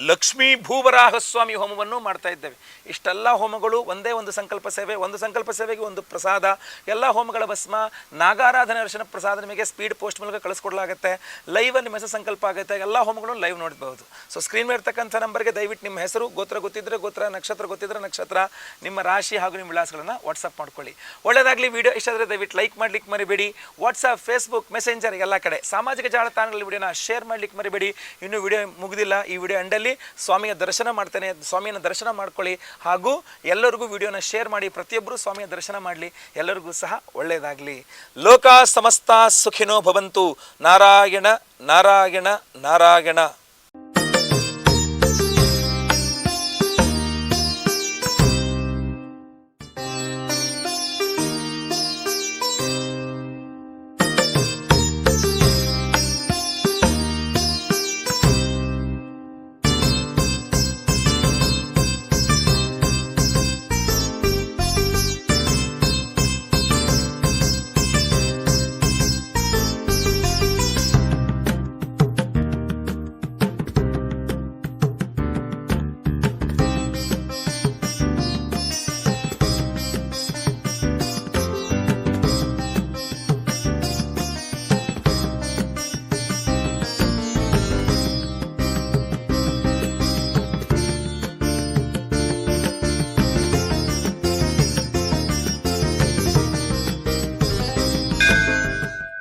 ಲಕ್ಷ್ಮೀ ಭೂವರಾಹ ಸ್ವಾಮಿ ಹೋಮವನ್ನು ಮಾಡ್ತಾ ಇದ್ದೇವೆ. ಇಷ್ಟೆಲ್ಲ ಹೋಮಗಳು ಒಂದೇ ಒಂದು ಸಂಕಲ್ಪ ಸೇವೆ, ಒಂದು ಸಂಕಲ್ಪ ಸೇವೆಗೆ ಒಂದು ಪ್ರಸಾದ, ಎಲ್ಲ ಹೋಮಗಳ ಭಸ್ಮ, ನಾಗಾರಾಧನೆ ದರ್ಶನ ಪ್ರಸಾದ ನಿಮಗೆ ಸ್ಪೀಡ್ ಪೋಸ್ಟ್ ಮೂಲಕ ಕಳಿಸ್ಕೊಡ್ಲಾಗುತ್ತೆ. ಲೈವಲ್ಲಿ ನಿಮ್ಮ ಹೆಸರು ಸಂಕಲ್ಪ ಆಗುತ್ತೆ. ಎಲ್ಲ ಹೋಮಗಳನ್ನು ಲೈವ್ ನೋಡಬಹುದು. ಸೊ ಸ್ಕ್ರೀನ್ ಮೇಲೆ ಇರ್ತಕ್ಕಂಥ ನಂಬರ್ಗೆ ದಯವಿಟ್ಟು ನಿಮ್ಮ ಹೆಸರು, ಗೋತ್ರ ಗೊತ್ತಿದ್ದರೆ ಗೋತ್ರ, ನಕ್ಷತ್ರ ಗೊತ್ತಿದ್ದರೆ ನಕ್ಷತ್ರ, ನಿಮ್ಮ ರಾಶಿ ಹಾಗೂ ನಿಮ್ಮ ವಿಳಾಸಗಳನ್ನು ವಾಟ್ಸಪ್ ಮಾಡ್ಕೊಳ್ಳಿ. ಒಳ್ಳೆಯದಾಗಲಿ. ವಿಡಿಯೋ ಇಷ್ಟ ಆದರೆ ದಯವಿಟ್ಟು ಲೈಕ್ ಮಾಡಲಿಕ್ಕೆ ಮರಿಬೇಡಿ. ವಾಟ್ಸಪ್, ಫೇಸ್ಬುಕ್, ಮೆಸೆಂಜರ್ ಎಲ್ಲ ಕಡೆ ಸಾಮಾಜಿಕ ಜಾಲತಾಣಗಳಲ್ಲಿ ವಿಡಿಯೋನ ಶೇರ್ ಮಾಡಲಿಕ್ಕೆ ಮರಿಬೇಡಿ. ಇನ್ನೂ ವಿಡಿಯೋ ಮುಗಿದಿಲ್ಲ. ಈ ವಿಡಿಯೋ ಎಂಡಲ್ಲಿ ಸ್ವಾಮಿಯ ದರ್ಶನ ಮಾಡ್ತೇನೆ, ಸ್ವಾಮಿಯನ್ನು ದರ್ಶನ ಮಾಡ್ಕೊಳ್ಳಿ. ಹಾಗೂ ಎಲ್ಲರಿಗೂ ವಿಡಿಯೋನ ಶೇರ್ ಮಾಡಿ. ಪ್ರತಿಯೊಬ್ಬರು ಸ್ವಾಮಿಯ ದರ್ಶನ ಮಾಡಲಿ. ಎಲ್ಲರಿಗೂ ಸಹ ಒಳ್ಳೆಯದಾಗಲಿ. ಲೋಕ ಸಮಸ್ತ ಸುಖಿನೋ ಭವಂತು. ನಾರಾಯಣ ನಾರಾಯಣ ನಾರಾಯಣ.